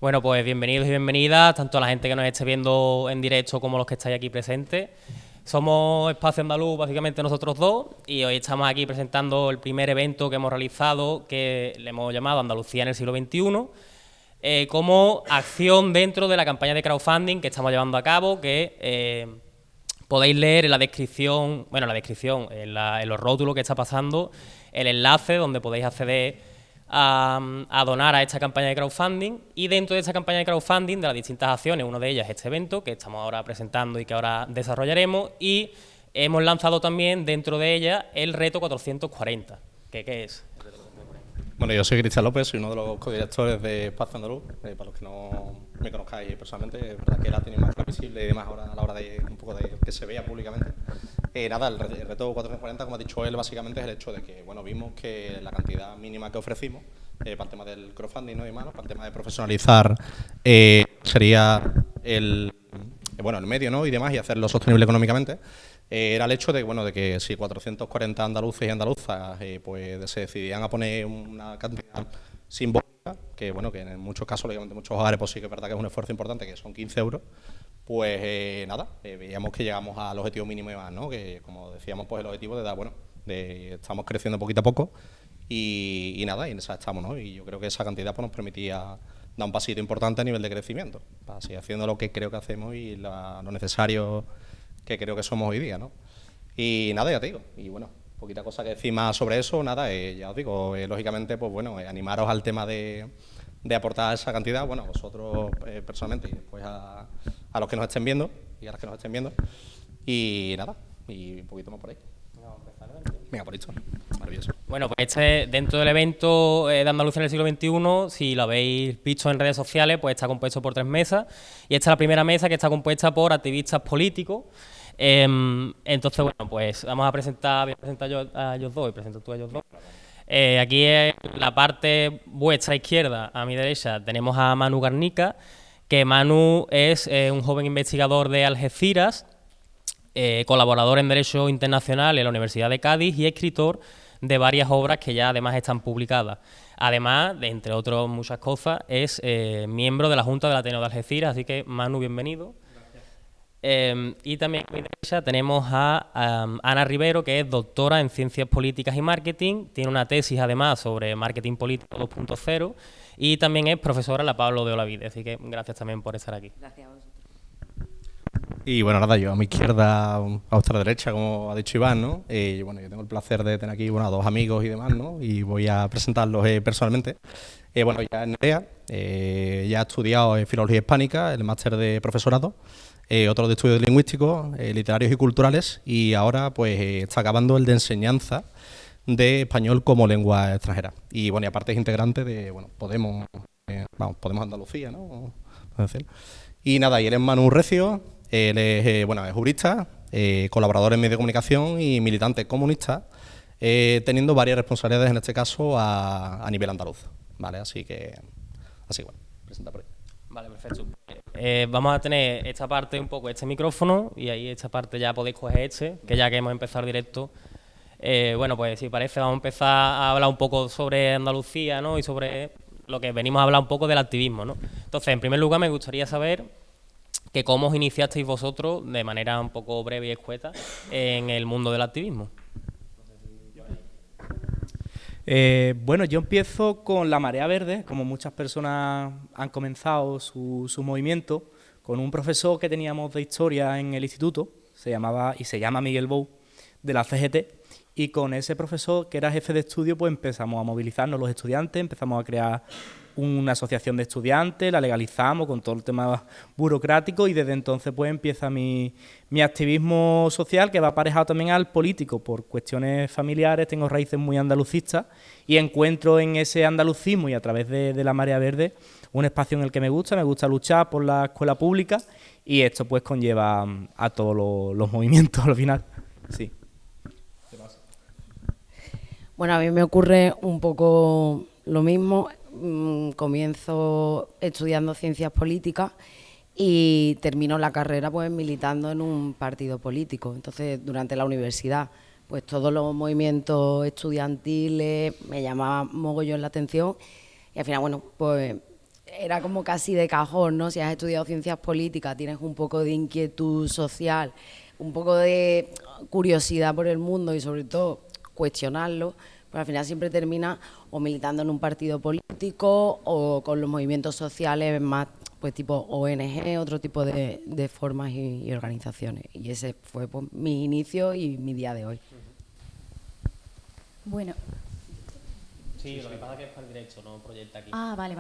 Bueno, pues bienvenidos y bienvenidas, tanto a la gente que nos esté viendo en directo como los que estáis aquí presentes. Somos Espacio Andaluz, básicamente nosotros dos, y hoy estamos aquí presentando el primer evento que hemos realizado, que le hemos llamado Andalucía en el siglo XXI, como acción dentro de la campaña de crowdfunding que estamos llevando a cabo, que podéis leer en la descripción, en los rótulos que está pasando, el enlace donde podéis acceder a donar a esta campaña de crowdfunding. Y dentro de esta campaña de crowdfunding, de las distintas acciones, una de ellas es este evento que estamos ahora presentando y que ahora desarrollaremos, y hemos lanzado también dentro de ella el reto 440. ¿Qué es? Bueno, yo soy Cristian López, soy uno de los codirectores de Espacio Andaluz. Para los que no me conozcáis personalmente, es verdad que la tiene más visible y demás ahora a la hora de un poco de que se vea públicamente. Nada, el reto 440, como ha dicho él, básicamente es el hecho de que, bueno, vimos que la cantidad mínima que ofrecimos para el tema del crowdfunding, ¿no? Y más, para el tema de profesionalizar, sería el medio, ¿no? Y demás, y hacerlo sostenible económicamente. Era el hecho de, bueno, de que si 440 andaluces y andaluzas pues se decidían a poner una cantidad simbólica, que bueno, que en muchos casos, lógicamente en muchos hogares, pues sí que es verdad que es un esfuerzo importante, que son 15 euros, pues nada, veíamos que llegamos al objetivo mínimo y más, ¿no? Que como decíamos, pues el objetivo de dar, bueno, estamos creciendo poquito a poco y nada, y en esa estamos, ¿no? Y yo creo que esa cantidad pues nos permitía dar un pasito importante a nivel de crecimiento, para seguir haciendo lo que creo que hacemos y lo necesario que creo que somos hoy día, ¿no? Y nada, ya te digo, y bueno, poquita cosa que decir más sobre eso, nada, ya os digo, lógicamente, pues bueno, animaros al tema de aportar esa cantidad, bueno, a vosotros personalmente y después a los que nos estén viendo y a las que nos estén viendo, y nada, y un poquito más por ahí. Venga, por esto, maravilloso. Bueno, pues dentro del evento de Andalucía en el siglo XXI, si lo habéis visto en redes sociales, pues está compuesto por 3 mesas, y esta es la primera mesa que está compuesta por activistas políticos. Entonces, bueno, pues voy a presentar yo a ellos dos y presento tú a ellos dos. Aquí en la parte vuestra izquierda, a mi derecha, tenemos a Manu Garnica, que Manu es un joven investigador de Algeciras, colaborador en Derecho Internacional en la Universidad de Cádiz y escritor de varias obras que ya además están publicadas. Además, de entre otras muchas cosas, es miembro de la Junta del Ateneo de Algeciras, así que Manu, bienvenido. Y también a mi derecha tenemos a Ana Rivero, que es doctora en Ciencias Políticas y Marketing, tiene una tesis además sobre Marketing Político 2.0 y también es profesora en la Pablo de Olavide, así que gracias también por estar aquí. Gracias a vosotros. Y bueno, nada, yo a mi izquierda, a vuestra derecha, como ha dicho Iván, ¿no? Bueno, yo tengo el placer de tener aquí, bueno, a 2 amigos y demás, ¿no? Y voy a presentarlos personalmente. Bueno, ya en Nerea, ya he estudiado Filología Hispánica, el máster de profesorado, otro de estudios lingüísticos, literarios y culturales, y ahora pues está acabando el de enseñanza de español como lengua extranjera. Y bueno, y aparte es integrante de, bueno, Podemos Andalucía, ¿no? Puedo decir. Y nada, y él es Manu Recio. Él es, es jurista, colaborador en medios de comunicación y militante comunista, teniendo varias responsabilidades en este caso a nivel andaluz, ¿vale? Así que bueno, presenta por ahí. Vale, perfecto. Vamos a tener esta parte un poco, este micrófono, y ahí esta parte ya podéis coger que ya que hemos empezado el directo. Bueno, pues si parece vamos a empezar a hablar un poco sobre Andalucía, ¿no? Y sobre lo que venimos a hablar un poco del activismo, ¿no? Entonces, en primer lugar me gustaría saber que cómo os iniciasteis vosotros, de manera un poco breve y escueta, en el mundo del activismo. Bueno, yo empiezo con la Marea Verde, como muchas personas han comenzado su movimiento, con un profesor que teníamos de historia en el instituto, se llama Miguel Bou, de la CGT, y con ese profesor, que era jefe de estudio, pues empezamos a movilizarnos los estudiantes, empezamos a crear una asociación de estudiantes, la legalizamos con todo el tema burocrático y desde entonces pues empieza mi activismo social, que va aparejado también al político por cuestiones familiares. Tengo raíces muy andalucistas y encuentro en ese andalucismo y a través de la Marea Verde un espacio en el que me gusta luchar por la escuela pública y esto pues conlleva a todos los movimientos al final. Sí. Bueno, a mí me ocurre un poco lo mismo. Comienzo estudiando ciencias políticas y termino la carrera pues militando en un partido político. Entonces, durante la universidad, pues todos los movimientos estudiantiles me llamaban mogollón la atención y al final, bueno, pues era como casi de cajón, ¿no? Si has estudiado ciencias políticas, tienes un poco de inquietud social, un poco de curiosidad por el mundo y sobre todo cuestionarlo, pues al final siempre terminas o militando en un partido político o con los movimientos sociales más pues tipo ONG, otro tipo de formas y organizaciones. Y ese fue pues, mi inicio y mi día de hoy. Bueno. Sí, lo que pasa es que es para el derecho, no proyecta aquí. Ah, vale.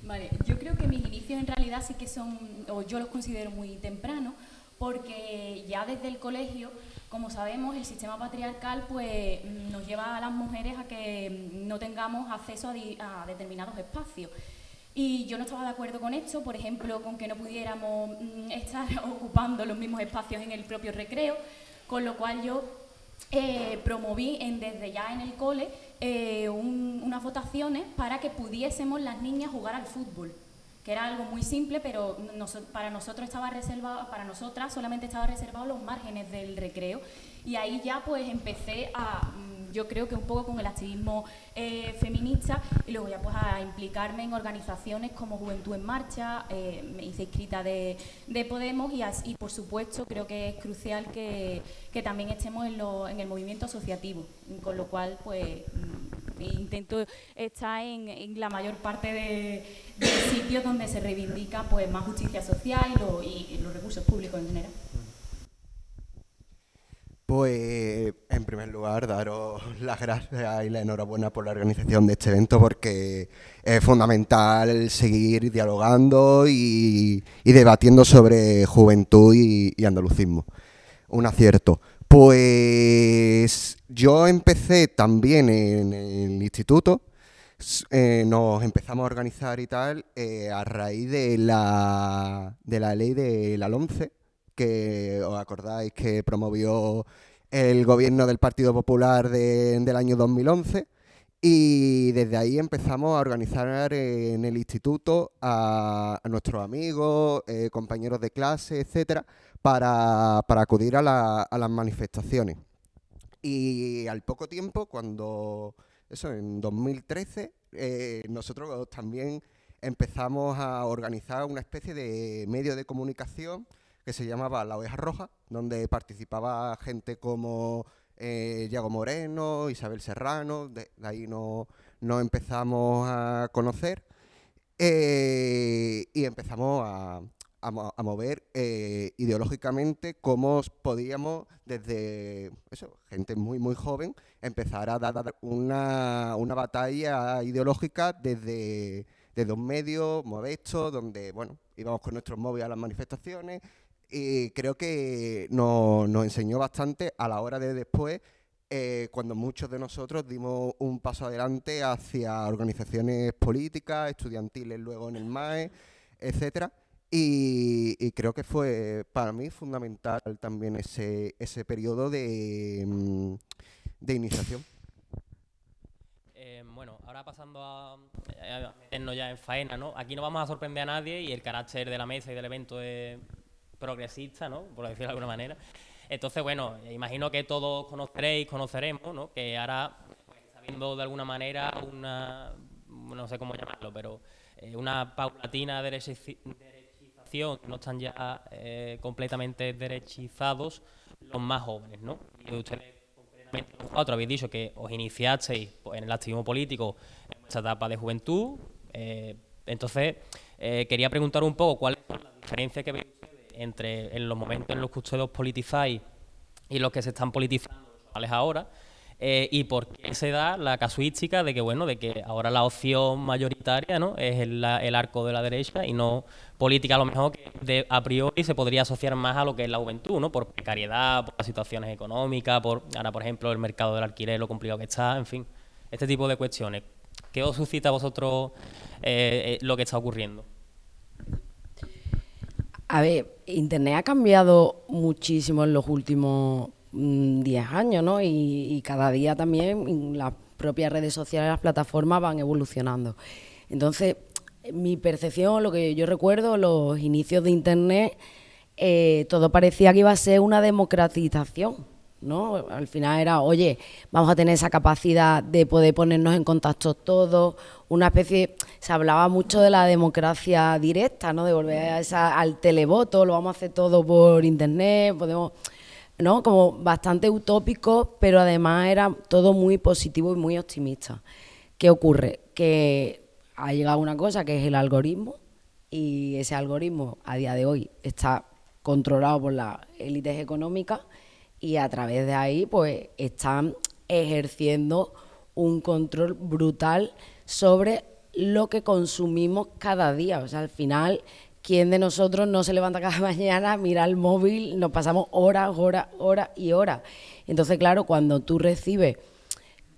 Vale, yo creo que mis inicios en realidad sí que son, o yo los considero muy tempranos, porque ya desde el colegio, como sabemos, el sistema patriarcal pues nos lleva a las mujeres a que no tengamos acceso a determinados espacios. Y yo no estaba de acuerdo con esto, por ejemplo, con que no pudiéramos estar ocupando los mismos espacios en el propio recreo, con lo cual yo promoví desde ya en el cole unas votaciones para que pudiésemos las niñas jugar al fútbol, que era algo muy simple, pero para nosotros estaba reservado, para nosotras solamente estaba reservado los márgenes del recreo. Y ahí ya pues empecé yo creo que un poco con el activismo feminista y luego ya pues a implicarme en organizaciones como Juventud en Marcha, me hice inscrita de Podemos y por supuesto creo que es crucial que también estemos en el movimiento asociativo, con lo cual pues intento estar en la mayor parte de sitios donde se reivindica pues más justicia social y los recursos públicos en general. Pues, en primer lugar, daros las gracias y la enhorabuena por la organización de este evento porque es fundamental seguir dialogando y debatiendo sobre juventud y andalucismo. Un acierto. Pues yo empecé también en el instituto, nos empezamos a organizar y tal a raíz de la ley de la LOMCE, que os acordáis que promovió el gobierno del Partido Popular del año 2011, y desde ahí empezamos a organizar en el instituto a nuestros amigos, compañeros de clase, etcétera, para acudir a las manifestaciones. Y al poco tiempo, en 2013, nosotros también empezamos a organizar una especie de medio de comunicación que se llamaba La Oveja Roja, donde participaba gente como Yago Moreno, Isabel Serrano, de ahí nos empezamos a conocer y empezamos a mover ideológicamente cómo podíamos, desde gente muy muy joven, empezar a dar una batalla ideológica desde un medio modesto, donde íbamos con nuestros móviles a las manifestaciones. Y creo que nos enseñó bastante a la hora de después, cuando muchos de nosotros dimos un paso adelante hacia organizaciones políticas, estudiantiles luego en el MAE, etcétera. Y creo que fue para mí fundamental también ese periodo de iniciación. Bueno, ahora pasando a meternos ya en faena, ¿no? Aquí no vamos a sorprender a nadie y el carácter de la mesa y del evento es progresista, ¿no? Por decirlo de alguna manera. Entonces, bueno, imagino que todos conoceremos, ¿no? Que ahora está habiendo de alguna manera no sé cómo llamarlo, pero una paulatina derechización, no están ya completamente derechizados los más jóvenes, ¿no? Y ustedes, concretamente, vosotros habéis dicho que os iniciasteis en el activismo político en vuestra etapa de juventud. Entonces, quería preguntar un poco cuál es la diferencia que veis entre en los momentos en los que ustedes os politizáis y los que se están politizando los chavales ahora, y por qué se da la casuística de que ahora la opción mayoritaria, ¿no?, es el arco de la derecha y no política, a lo mejor que a priori se podría asociar más a lo que es la juventud, ¿no?, por precariedad, por las situaciones económicas, ahora por ejemplo el mercado del alquiler, lo complicado que está, en fin, este tipo de cuestiones. ¿Qué os suscita a vosotros lo que está ocurriendo? A ver, Internet ha cambiado muchísimo en los últimos 10 años, ¿no? Y cada día también las propias redes sociales, las plataformas van evolucionando. Entonces, mi percepción, lo que yo recuerdo, los inicios de Internet, todo parecía que iba a ser una democratización ¿no? Al final era, oye, vamos a tener esa capacidad de poder ponernos en contacto todos, una especie, se hablaba mucho de la democracia directa, ¿no? De volver al televoto, lo vamos a hacer todo por internet, podemos, ¿no? Como bastante utópico, pero además era todo muy positivo y muy optimista. ¿Qué ocurre? Que ha llegado una cosa que es el algoritmo, y ese algoritmo a día de hoy está controlado por las élites económicas y a través de ahí pues están ejerciendo un control brutal sobre lo que consumimos cada día. O sea, al final, ¿quién de nosotros no se levanta cada mañana, mira el móvil, nos pasamos horas y horas? Entonces, claro, cuando tú recibes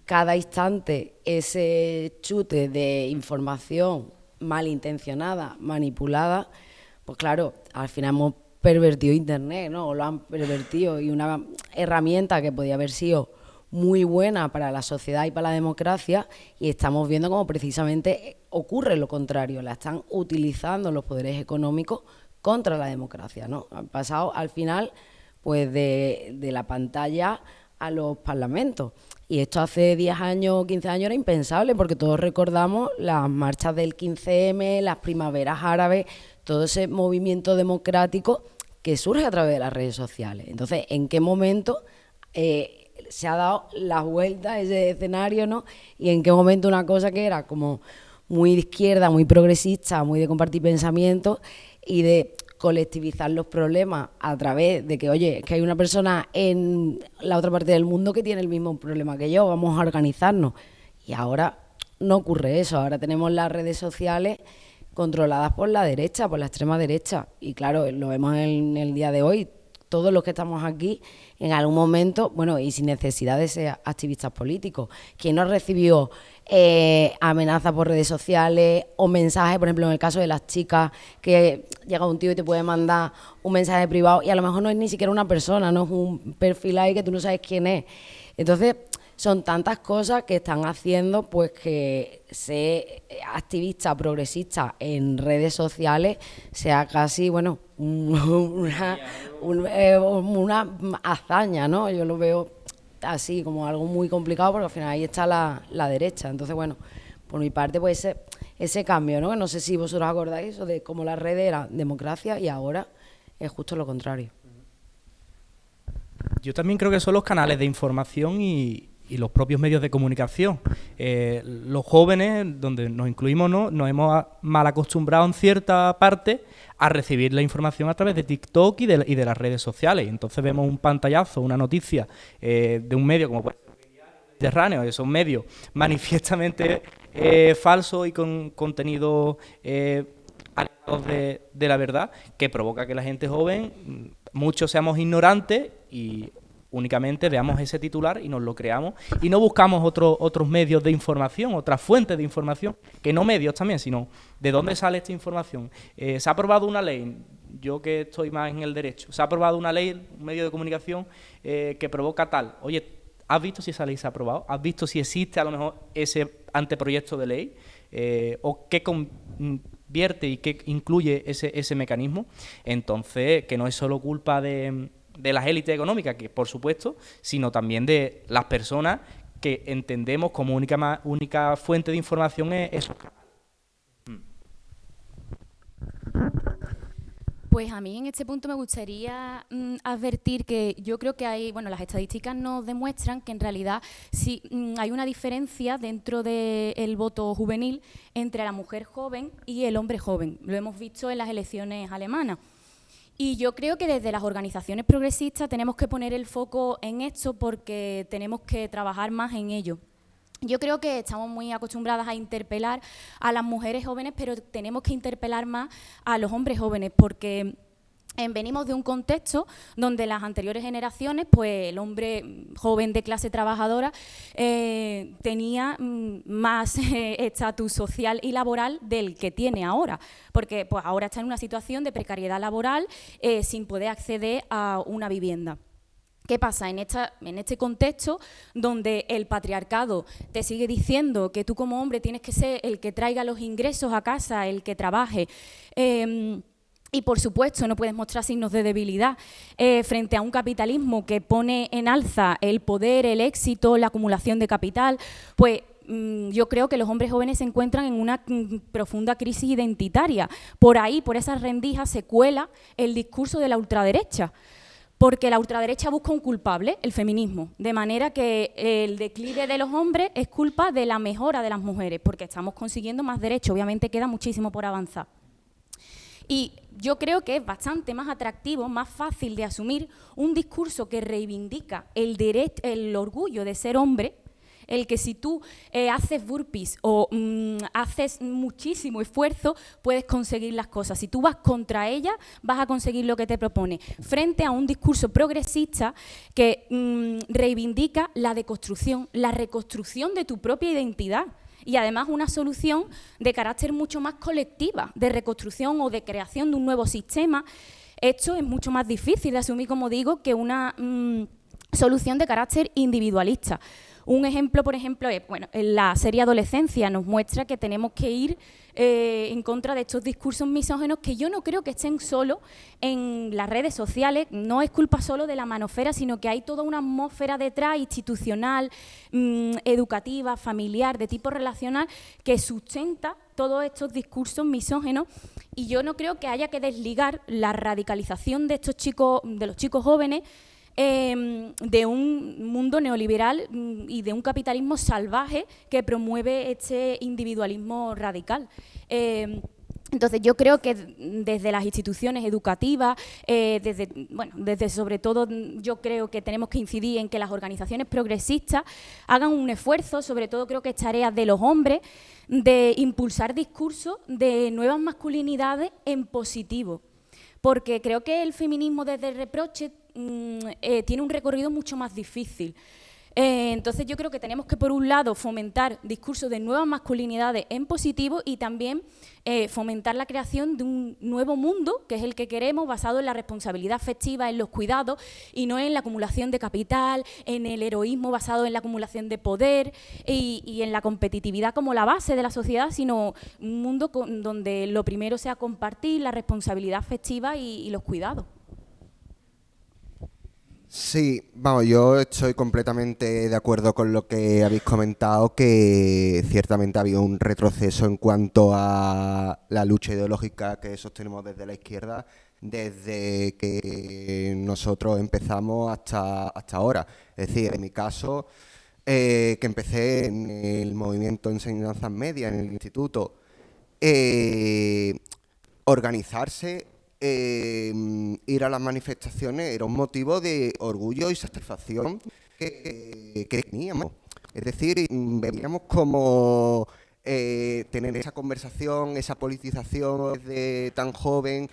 cada instante ese chute de información malintencionada, manipulada, pues claro, al final hemos pervertido Internet, ¿no? O lo han pervertido, y una herramienta que podía haber sido muy buena para la sociedad y para la democracia, y estamos viendo cómo precisamente ocurre lo contrario, la están utilizando los poderes económicos contra la democracia, ¿no? Han pasado al final pues de la pantalla a los parlamentos. Y esto hace 10 años o 15 años era impensable, porque todos recordamos las marchas del 15M, las primaveras árabes, todo ese movimiento democrático que surge a través de las redes sociales. Entonces, ¿en qué momento se ha dado la vuelta a ese escenario, ¿no? Y en qué momento una cosa que era como muy de izquierda, muy progresista, muy de compartir pensamientos y de colectivizar los problemas a través de que, oye, es que hay una persona en la otra parte del mundo que tiene el mismo problema que yo, vamos a organizarnos. Y ahora no ocurre eso, ahora tenemos las redes sociales controladas por la derecha, por la extrema derecha. Y claro, lo vemos en el día de hoy, todos los que estamos aquí, en algún momento, bueno, y sin necesidad de ser activistas políticos, ¿quién no recibió amenazas por redes sociales o mensajes, por ejemplo, en el caso de las chicas, que llega un tío y te puede mandar un mensaje privado y a lo mejor no es ni siquiera una persona, no es un perfil ahí que tú no sabes quién es? Entonces, son tantas cosas que están haciendo pues que ser activista, progresista en redes sociales sea casi, bueno, una hazaña, ¿no? Yo lo veo así, como algo muy complicado, porque al final ahí está la derecha. Entonces, bueno, por mi parte, pues ese cambio, ¿no? No sé si vosotros acordáis eso de cómo la red era democracia y ahora es justo lo contrario. Yo también creo que son los canales de información y los propios medios de comunicación. Los jóvenes, donde nos incluimos, ¿no?, nos hemos mal acostumbrado en cierta parte a recibir la información a través de TikTok y de las redes sociales. Entonces vemos un pantallazo, una noticia de un medio como puede ser Mediterráneo, esos medios manifiestamente falsos y con contenido alejados de la verdad, que provoca que la gente joven, muchos seamos ignorantes y únicamente veamos ese titular y nos lo creamos y no buscamos otros medios de información, otras fuentes de información, que no medios también, sino de dónde sale esta información. Se ha aprobado una ley, yo que estoy más en el derecho, se ha aprobado una ley, un medio de comunicación que provoca tal. Oye, ¿has visto si esa ley se ha aprobado? ¿Has visto si existe a lo mejor ese anteproyecto de ley? ¿O qué convierte y qué incluye ese mecanismo? Entonces, que no es solo culpa de las élites económicas, que por supuesto, sino también de las personas que entendemos como única fuente de información es eso. Pues a mí en este punto me gustaría advertir que yo creo que hay, bueno, las estadísticas nos demuestran que en realidad sí hay una diferencia dentro del voto juvenil entre la mujer joven y el hombre joven. Lo hemos visto en las elecciones alemanas. Y yo creo que desde las organizaciones progresistas tenemos que poner el foco en esto porque tenemos que trabajar más en ello. Yo creo que estamos muy acostumbradas a interpelar a las mujeres jóvenes, pero tenemos que interpelar más a los hombres jóvenes porque venimos de un contexto donde las anteriores generaciones, pues el hombre joven de clase trabajadora tenía más estatus social y laboral del que tiene ahora, porque pues ahora está en una situación de precariedad laboral sin poder acceder a una vivienda. ¿Qué pasa? En este contexto donde el patriarcado te sigue diciendo que tú como hombre tienes que ser el que traiga los ingresos a casa, el que trabaje, Y, por supuesto, no puedes mostrar signos de debilidad frente a un capitalismo que pone en alza el poder, el éxito, la acumulación de capital. Pues yo creo que los hombres jóvenes se encuentran en una profunda crisis identitaria. Por ahí, por esas rendijas, se cuela el discurso de la ultraderecha. Porque la ultraderecha busca un culpable, el feminismo, de manera que el declive de los hombres es culpa de la mejora de las mujeres, porque estamos consiguiendo más derechos, obviamente queda muchísimo por avanzar. Y yo creo que es bastante más atractivo, más fácil de asumir un discurso que reivindica el orgullo de ser hombre, el que si tú haces burpees o haces muchísimo esfuerzo, puedes conseguir las cosas. Si tú vas contra ella, vas a conseguir lo que te propone. Frente a un discurso progresista que reivindica la deconstrucción, la reconstrucción de tu propia identidad. Y además una solución de carácter mucho más colectiva, de reconstrucción o de creación de un nuevo sistema. Esto es mucho más difícil de asumir, como digo, que una solución de carácter individualista. Un ejemplo, por ejemplo, es, bueno, en la serie Adolescencia nos muestra que tenemos que ir en contra de estos discursos misóginos que yo no creo que estén solo en las redes sociales, no es culpa solo de la manofera, sino que hay toda una atmósfera detrás, institucional, educativa, familiar, de tipo relacional, que sustenta todos estos discursos misóginos, y yo no creo que haya que desligar la radicalización de estos chicos, de los chicos jóvenes, de un mundo neoliberal y de un capitalismo salvaje que promueve este individualismo radical. Entonces yo creo que desde las instituciones educativas, desde sobre todo yo creo que tenemos que incidir en que las organizaciones progresistas hagan un esfuerzo, sobre todo creo que es tarea de los hombres, de impulsar discursos de nuevas masculinidades en positivo. Porque creo que el feminismo desde el reproche tiene un recorrido mucho más difícil. Entonces yo creo que tenemos que, por un lado, fomentar discursos de nuevas masculinidades en positivo y también fomentar la creación de un nuevo mundo, que es el que queremos, basado en la responsabilidad afectiva, en los cuidados y no en la acumulación de capital, en el heroísmo basado en la acumulación de poder y en la competitividad como la base de la sociedad, sino un mundo donde lo primero sea compartir la responsabilidad afectiva y los cuidados. Sí, vamos, yo estoy completamente de acuerdo con lo que habéis comentado, que ciertamente ha habido un retroceso en cuanto a la lucha ideológica que sostenemos desde la izquierda, desde que nosotros empezamos hasta ahora. Es decir, en mi caso, que empecé en el movimiento de enseñanzas medias, en el instituto, organizarse, ir a las manifestaciones era un motivo de orgullo y satisfacción que teníamos. Es decir, veíamos como tener esa conversación, esa politización desde tan joven,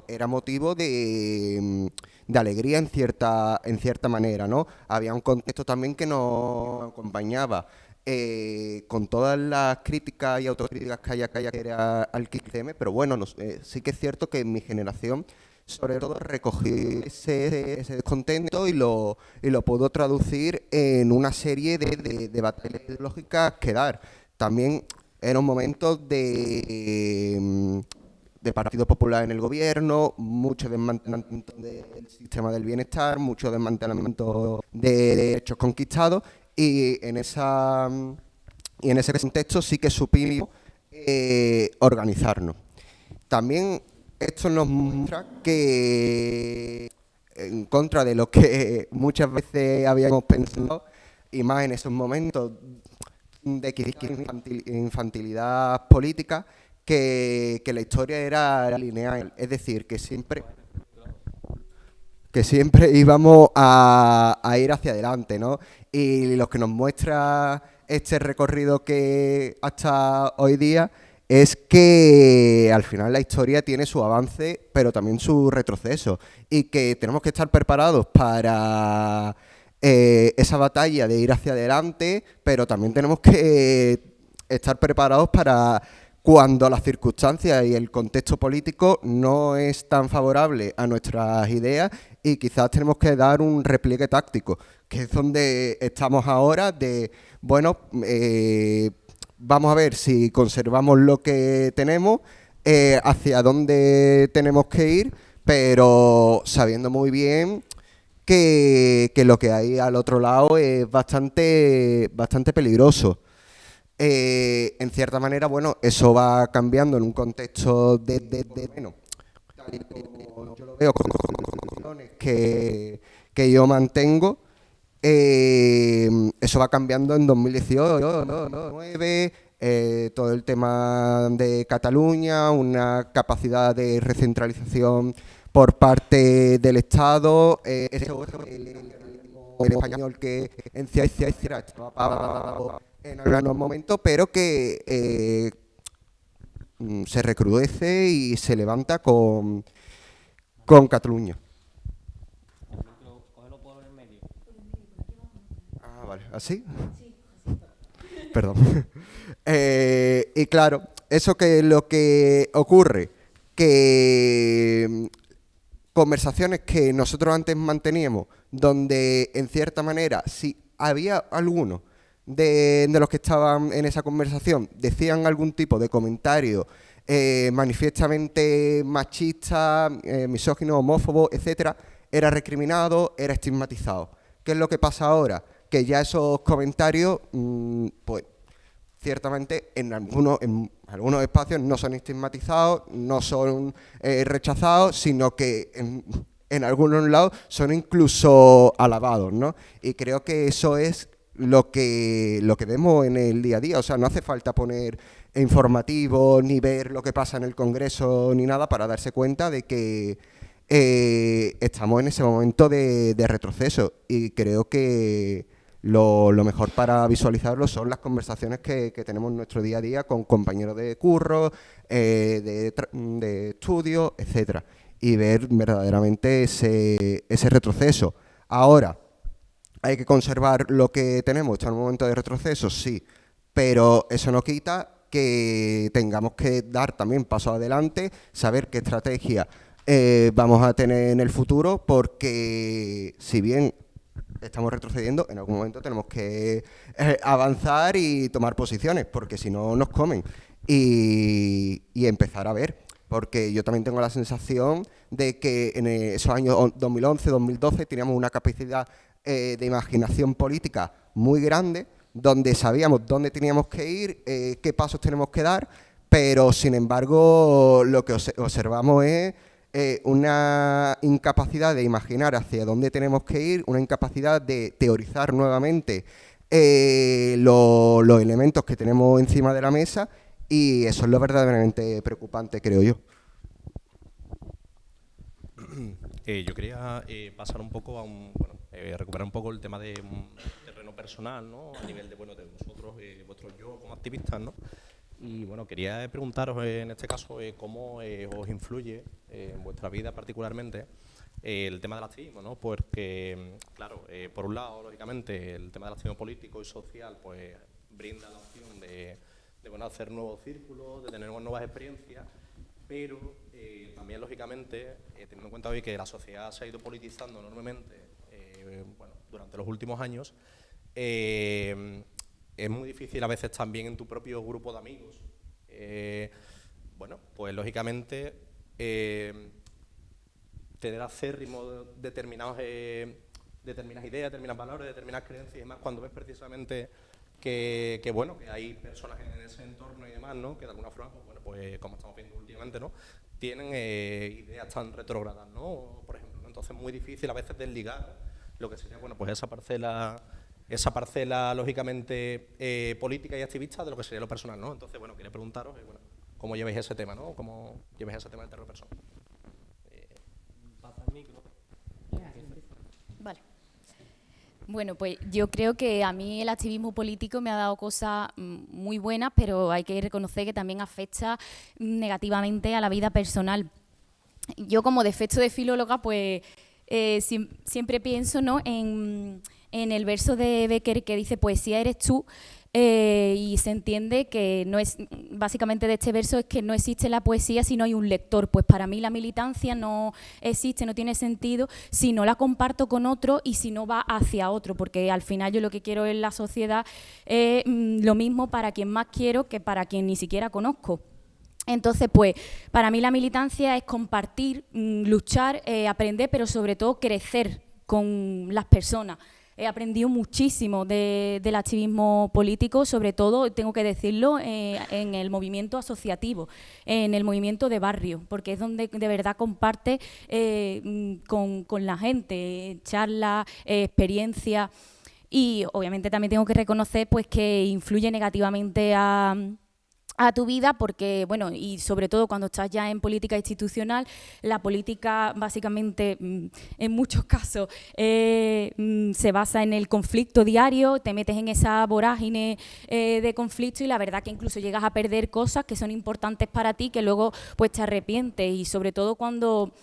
era motivo de alegría en cierta manera, ¿no? Había un contexto también que nos acompañaba. Con todas las críticas y autocríticas que haya al 15M, pero bueno, sí que es cierto que en mi generación, sobre todo, recogí ese descontento y lo puedo traducir en una serie de batallas ideológicas que dar. También eran momentos de Partido Popular en el gobierno, mucho desmantelamiento del sistema del bienestar, mucho desmantelamiento de derechos conquistados. Y en ese contexto sí que supimos organizarnos. También esto nos muestra que, en contra de lo que muchas veces habíamos pensado, y más en esos momentos de infantilidad política, que la historia era lineal, es decir, que siempre íbamos a ir hacia adelante, ¿no? Y lo que nos muestra este recorrido que hasta hoy día es que al final la historia tiene su avance, pero también su retroceso, y que tenemos que estar preparados para esa batalla de ir hacia adelante, pero también tenemos que estar preparados para cuando las circunstancias y el contexto político no es tan favorable a nuestras ideas y quizás tenemos que dar un repliegue táctico, que es donde estamos ahora de, bueno, vamos a ver si conservamos lo que tenemos, hacia dónde tenemos que ir, pero sabiendo muy bien que lo que hay al otro lado es bastante peligroso. En cierta manera, bueno, eso va cambiando en un contexto bueno, tal y como yo lo veo con las que yo mantengo, eso va cambiando en 2018, 2019, todo el tema de Cataluña, una capacidad de recentralización por parte del Estado, el español que en ciencia estaba en algunos momentos, pero que se recrudece y se levanta con Cataluña. Ah, vale, ¿así? Perdón. Y claro, eso que es lo que ocurre, que conversaciones que nosotros antes manteníamos, donde en cierta manera, si había alguno de los que estaban en esa conversación, decían algún tipo de comentario manifiestamente machista, misógino, homófobo, etcétera, era recriminado, era estigmatizado. ¿Qué es lo que pasa ahora? Que ya esos comentarios, pues ciertamente en algunos espacios no son estigmatizados, no son rechazados, sino que en algunos lados son incluso alabados, ¿no? Y creo que eso es lo que vemos en el día a día. O sea, no hace falta poner informativo ni ver lo que pasa en el Congreso ni nada para darse cuenta de que estamos en ese momento de retroceso, y creo que lo mejor para visualizarlo son las conversaciones que tenemos en nuestro día a día con compañeros de curro, de estudio, etcétera, y ver verdaderamente ese retroceso. Ahora, ¿hay que conservar lo que tenemos? ¿Está en un momento de retroceso? Sí, pero eso no quita que tengamos que dar también paso adelante, saber qué estrategia vamos a tener en el futuro, porque si bien estamos retrocediendo, en algún momento tenemos que avanzar y tomar posiciones, porque si no nos comen, y empezar a ver. Porque yo también tengo la sensación de que en esos años 2011, 2012 teníamos una capacidad de imaginación política muy grande, donde sabíamos dónde teníamos que ir, qué pasos tenemos que dar, pero sin embargo lo que observamos es una incapacidad de imaginar hacia dónde tenemos que ir, una incapacidad de teorizar nuevamente los elementos que tenemos encima de la mesa, y eso es lo verdaderamente preocupante, creo yo. Yo quería pasar un poco a recuperar un poco el tema de terreno personal, ¿no? A nivel de vosotros, vuestro yo como activistas, ¿no? Y bueno, quería preguntaros en este caso cómo os influye en vuestra vida particularmente el tema del activismo, ¿no? Porque, claro, por un lado, lógicamente, el tema del activismo político y social pues brinda la opción de hacer nuevos círculos, de tener nuevas experiencias, pero también, lógicamente, teniendo en cuenta hoy que la sociedad se ha ido politizando enormemente durante los últimos años, es muy difícil a veces también en tu propio grupo de amigos, pues lógicamente tener acérrimo determinadas ideas, determinados valores, determinadas creencias y demás, cuando ves precisamente que hay personas en ese entorno y demás, ¿no? Que de alguna forma, pues como estamos viendo últimamente, ¿no? Tienen ideas tan retrógradas, ¿no? Por ejemplo, ¿no? Entonces es muy difícil a veces desligar lo que sería, pues esa parcela lógicamente política y activista de lo que sería lo personal, ¿no? Entonces, quería preguntaros, ¿cómo lleváis ese tema, ¿no? ¿Cómo lleváis ese tema del terror personal? Pasa el micro. Vale. Bueno, pues yo creo que a mí el activismo político me ha dado cosas muy buenas, pero hay que reconocer que también afecta negativamente a la vida personal. Yo, como defecto de filóloga, pues siempre pienso, ¿no?, en el verso de Becker que dice poesía eres tú, y se entiende que no es, básicamente de este verso es que no existe la poesía si no hay un lector. Pues para mí la militancia no existe, no tiene sentido si no la comparto con otro y si no va hacia otro, porque al final yo lo que quiero en la sociedad es lo mismo para quien más quiero que para quien ni siquiera conozco. Entonces, pues, para mí la militancia es compartir, luchar, aprender, pero sobre todo crecer con las personas. He aprendido muchísimo del activismo político, sobre todo, tengo que decirlo, en el movimiento asociativo, en el movimiento de barrio, porque es donde de verdad comparte con la gente, charlas, experiencias, y obviamente también tengo que reconocer pues que influye negativamente a tu vida, porque, bueno, y sobre todo cuando estás ya en política institucional, la política básicamente, en muchos casos, se basa en el conflicto diario, te metes en esa vorágine de conflicto y la verdad que incluso llegas a perder cosas que son importantes para ti, que luego pues te arrepientes, y sobre todo cuando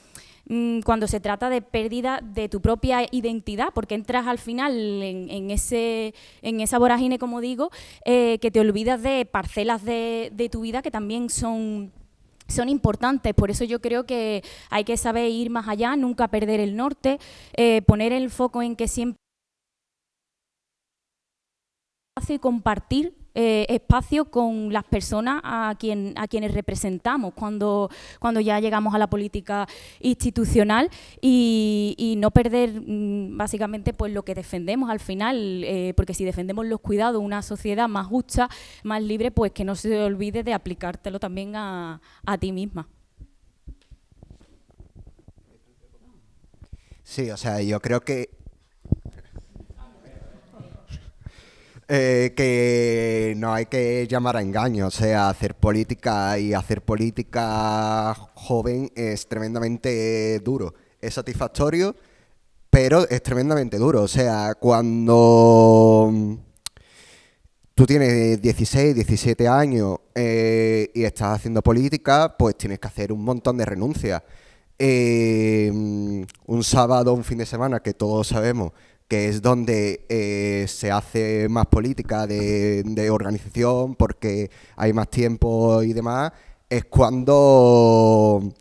se trata de pérdida de tu propia identidad, porque entras al final en esa vorágine, como digo, que te olvidas de parcelas de tu vida que también son importantes. Por eso yo creo que hay que saber ir más allá, nunca perder el norte, poner el foco en que siempre y compartir espacio con las personas a quienes representamos cuando ya llegamos a la política institucional, y no perder básicamente pues lo que defendemos al final, porque si defendemos los cuidados, una sociedad más justa, más libre, pues que no se olvide de aplicártelo también a ti misma. Sí, o sea, yo creo que no hay que llamar a engaño. O sea, hacer política joven es tremendamente duro. Es satisfactorio, pero es tremendamente duro. O sea, cuando tú tienes 16, 17 años y estás haciendo política, pues tienes que hacer un montón de renuncias. Un sábado, un fin de semana, que todos sabemos que es donde se hace más política de organización, porque hay más tiempo y demás, es cuando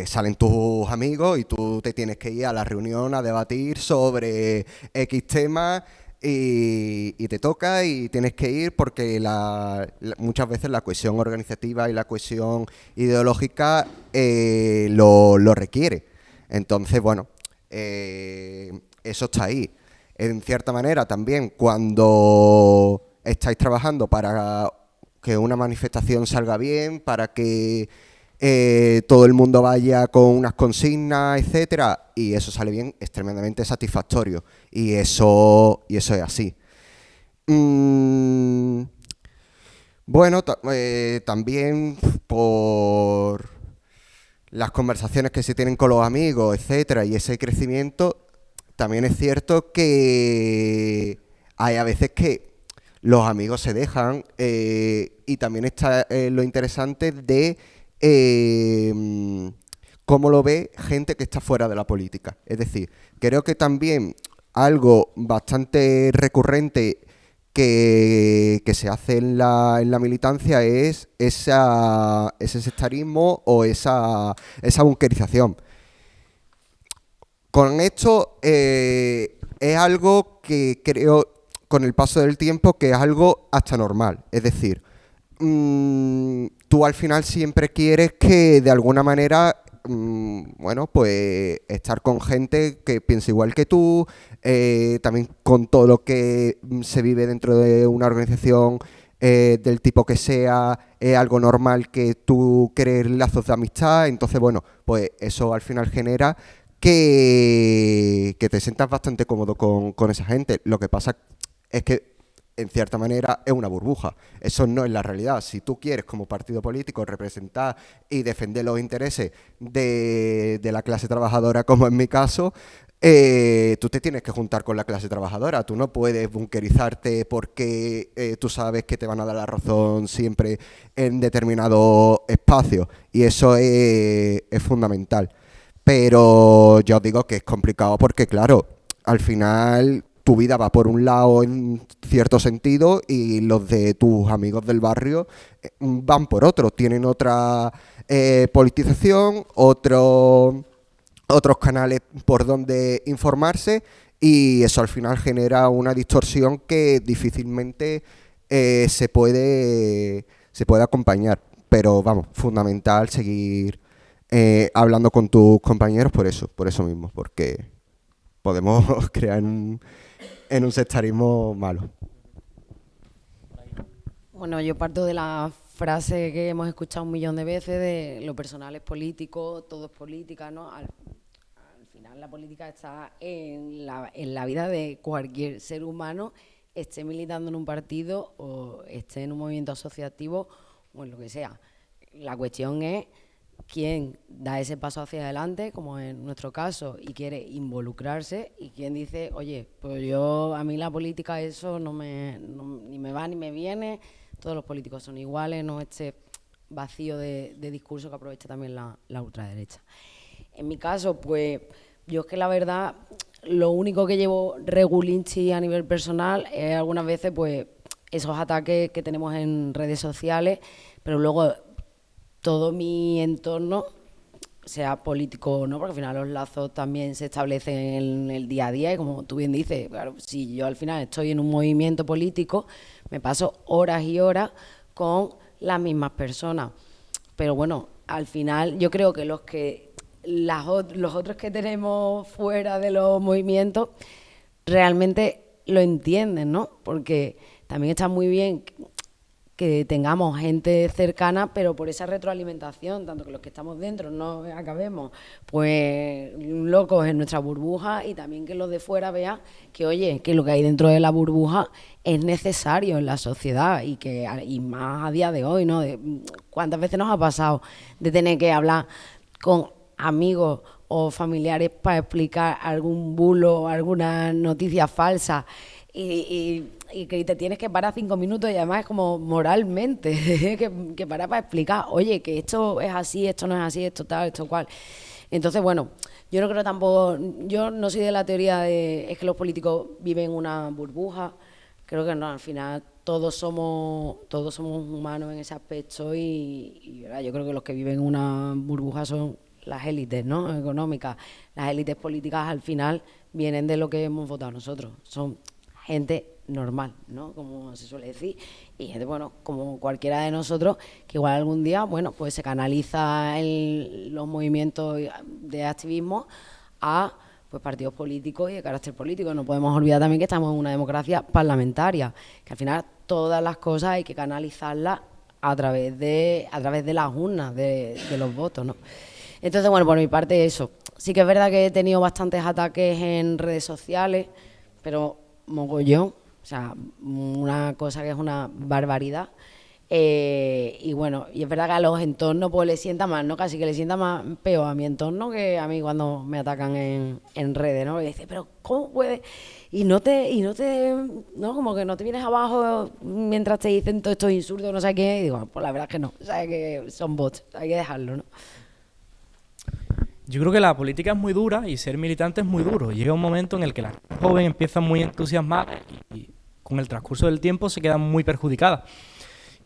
salen tus amigos y tú te tienes que ir a la reunión a debatir sobre X temas, y te toca y tienes que ir porque muchas veces la cohesión organizativa y la cohesión ideológica lo requiere. Entonces, bueno, eso está ahí. En cierta manera también, cuando estáis trabajando para que una manifestación salga bien, para que todo el mundo vaya con unas consignas, etcétera, y eso sale bien, es tremendamente satisfactorio, y eso es así. Bueno, también por las conversaciones que se tienen con los amigos, etcétera, y ese crecimiento, también es cierto que hay a veces que los amigos se dejan, y también está lo interesante de cómo lo ve gente que está fuera de la política. Es decir, creo que también algo bastante recurrente que se hace en la militancia es ese sectarismo o esa bunkerización. Con esto es algo que creo, con el paso del tiempo, que es algo hasta normal. Es decir, tú al final siempre quieres que de alguna manera, bueno, pues estar con gente que piensa igual que tú, también con todo lo que se vive dentro de una organización del tipo que sea, es algo normal que tú crees lazos de amistad. Entonces, bueno, pues eso al final genera que te sientas bastante cómodo con esa gente. Lo que pasa es que, en cierta manera, es una burbuja. Eso no es la realidad. Si tú quieres, como partido político, representar y defender los intereses de la clase trabajadora, como en mi caso, tú te tienes que juntar con la clase trabajadora. Tú no puedes bunkerizarte porque tú sabes que te van a dar la razón siempre en determinado espacio. Y eso es fundamental. Pero yo os digo que es complicado porque, claro, al final tu vida va por un lado en cierto sentido y los de tus amigos del barrio van por otro. Tienen otra politización, otros canales por donde informarse, y eso al final genera una distorsión que difícilmente se puede acompañar. pero vamos, fundamental seguir hablando con tus compañeros por eso mismo, porque podemos crear en un sectarismo malo. Bueno, yo parto de la frase que hemos escuchado un millón de veces de lo personal es político, todo es política, ¿no? Al final la política está en la vida de cualquier ser humano, esté militando en un partido o esté en un movimiento asociativo o en lo que sea. La cuestión es quién da ese paso hacia adelante, como en nuestro caso, y quiere involucrarse, y quién dice, oye, pues a mí la política eso ni me va ni me viene, todos los políticos son iguales, no este vacío de discurso que aprovecha también la ultraderecha. En mi caso, pues yo es que la verdad, lo único que llevo regulinchi a nivel personal es algunas veces pues esos ataques que tenemos en redes sociales, pero luego todo mi entorno, sea político o no, porque al final los lazos también se establecen en el día a día y como tú bien dices, claro, si yo al final estoy en un movimiento político, me paso horas y horas con las mismas personas. Pero bueno, al final yo creo que los otros que tenemos fuera de los movimientos realmente lo entienden, ¿no? Porque también está muy bien que tengamos gente cercana, pero por esa retroalimentación, tanto que los que estamos dentro no acabemos pues locos en nuestra burbuja y también que los de fuera vean que, oye, que lo que hay dentro de la burbuja es necesario en la sociedad y más a día de hoy, ¿no? ¿Cuántas veces nos ha pasado de tener que hablar con amigos o familiares para explicar algún bulo o alguna noticia falsa y que te tienes que parar 5 minutos y además es como moralmente que parar para explicar, oye, que esto es así, esto no es así, esto tal, esto cual. Entonces, bueno, yo no creo tampoco, yo no soy de la teoría de es que los políticos viven en una burbuja, creo que no, al final todos somos humanos en ese aspecto y ¿verdad? Yo creo que los que viven en una burbuja son las élites, ¿no? Económicas. Las élites políticas al final vienen de lo que hemos votado nosotros, son gente normal, ¿no? Como se suele decir, y gente, bueno, como cualquiera de nosotros, que igual algún día, bueno, pues se canaliza los movimientos de activismo a pues partidos políticos y de carácter político. No podemos olvidar también que estamos en una democracia parlamentaria, que al final todas las cosas hay que canalizarlas a través de las urnas, de los votos, ¿no? Entonces, bueno, por mi parte eso. Sí que es verdad que he tenido bastantes ataques en redes sociales, pero mogollón, o sea, una cosa que es una barbaridad. Y bueno, y es verdad que a los entornos pues le sienta más, ¿no? Casi que le sienta más peor a mi entorno que a mí cuando me atacan en redes, ¿no? Y dice, pero ¿cómo puedes? ¿No? Como que no te vienes abajo mientras te dicen todos estos insultos, no sé qué. Y digo, pues la verdad es que no, sabes que son bots, hay que dejarlo, ¿no? Yo creo que la política es muy dura y ser militante es muy duro. Llega un momento en el que la gente joven empieza muy entusiasmada y con el transcurso del tiempo se queda muy perjudicada.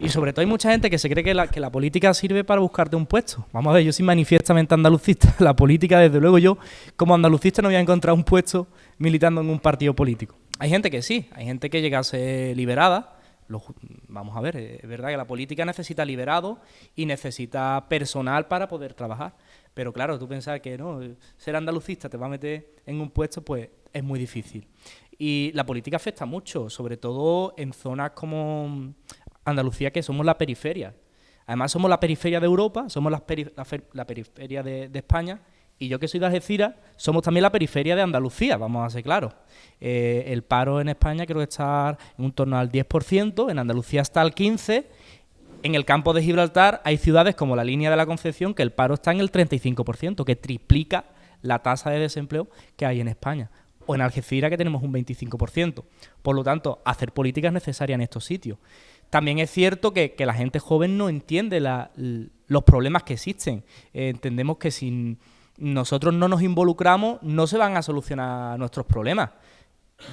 Y sobre todo hay mucha gente que se cree que la política sirve para buscarte un puesto. Vamos a ver, yo soy manifiestamente andalucista. La política, desde luego yo, como andalucista no voy a encontrar un puesto militando en un partido político. Hay gente que sí, hay gente que llega a ser liberada. Vamos a ver, es verdad que la política necesita liberado y necesita personal para poder trabajar. Pero claro, tú pensar que no, ser andalucista te va a meter en un puesto, pues es muy difícil. Y la política afecta mucho, sobre todo en zonas como Andalucía, que somos la periferia. Además somos la periferia de Europa, somos la periferia de España, y yo que soy de Algeciras, somos también la periferia de Andalucía, vamos a ser claros. El paro en España creo que está en un torno al 10%, en Andalucía está al 15%, en el campo de Gibraltar hay ciudades como la Línea de la Concepción que el paro está en el 35%, que triplica la tasa de desempleo que hay en España. O en Algeciras que tenemos un 25%. Por lo tanto, hacer política es necesaria en estos sitios. También es cierto que la gente joven no entiende los problemas que existen. Entendemos que si nosotros no nos involucramos, no se van a solucionar nuestros problemas.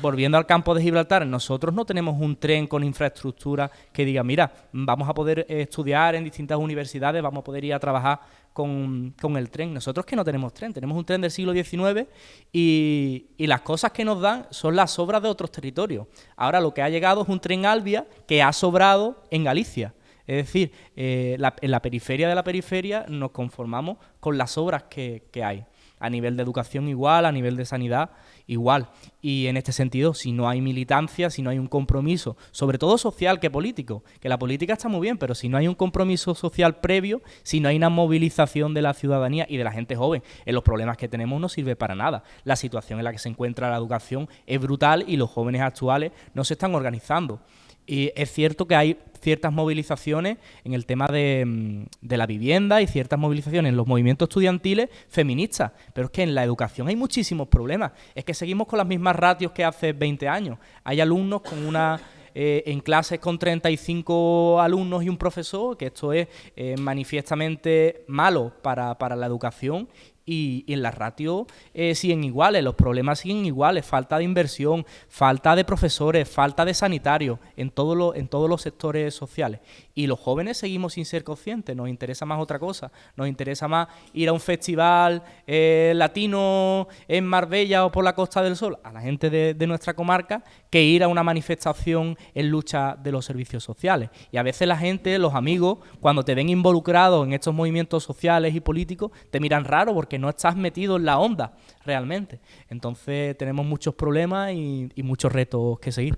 Volviendo al campo de Gibraltar, nosotros no tenemos un tren con infraestructura que diga, mira, vamos a poder estudiar en distintas universidades, vamos a poder ir a trabajar con el tren. Nosotros que no tenemos tren, tenemos un tren del siglo XIX y las cosas que nos dan son las sobras de otros territorios. Ahora lo que ha llegado es un tren Alvia que ha sobrado en Galicia. Es decir, en la periferia de la periferia nos conformamos con las obras que hay. A nivel de educación igual, a nivel de sanidad igual. Y en este sentido, si no hay militancia, si no hay un compromiso, sobre todo social que político, que la política está muy bien, pero si no hay un compromiso social previo, si no hay una movilización de la ciudadanía y de la gente joven en los problemas que tenemos, no sirve para nada. La situación en la que se encuentra la educación es brutal y los jóvenes actuales no se están organizando. Y es cierto que hay ciertas movilizaciones en el tema de la vivienda y ciertas movilizaciones en los movimientos estudiantiles feministas, pero es que en la educación hay muchísimos problemas. Es que seguimos con las mismas ratios que hace 20 años. Hay alumnos con en clases con 35 alumnos y un profesor, que esto es manifiestamente malo para la educación. Y en las ratios siguen iguales, los problemas siguen iguales, falta de inversión, falta de profesores, falta de sanitarios en todos los sectores sociales. Y los jóvenes seguimos sin ser conscientes, nos interesa más otra cosa, nos interesa más ir a un festival latino en Marbella o por la Costa del Sol, a la gente de nuestra comarca, que ir a una manifestación en lucha de los servicios sociales. Y a veces la gente, los amigos, cuando te ven involucrado en estos movimientos sociales y políticos, te miran raro porque no estás metido en la onda realmente. Entonces tenemos muchos problemas y muchos retos que seguir.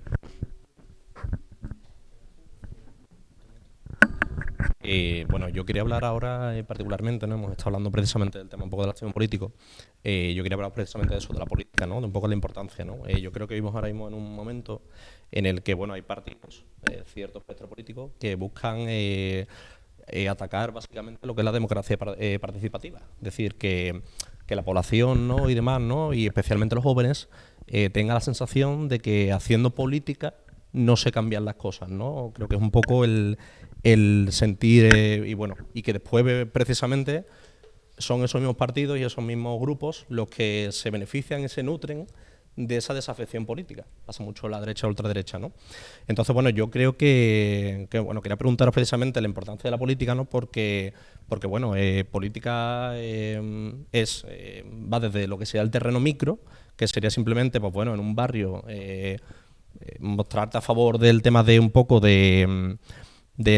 Bueno, yo quería hablar ahora particularmente, ¿no? Hemos estado hablando precisamente del tema un poco del activismo político. Yo quería hablar precisamente de eso, de la política, ¿no? De un poco la importancia, ¿no? Yo creo que vivimos ahora mismo en un momento en el que, bueno, hay partidos, cierto espectro político, que buscan atacar básicamente lo que es la democracia participativa. Es decir, que la población, ¿no? Y demás, ¿no? Y especialmente los jóvenes tengan la sensación de que haciendo política no se cambian las cosas, ¿no? Creo que es un poco el sentir y que después precisamente son esos mismos partidos y esos mismos grupos los que se benefician y se nutren de esa desafección política. Pasa mucho la derecha o ultraderecha, ¿no? Entonces, bueno, yo creo que quería preguntaros precisamente la importancia de la política, ¿no? Porque bueno, política va desde lo que sea el terreno micro, que sería simplemente, pues bueno, en un barrio mostrarte a favor del tema de un poco del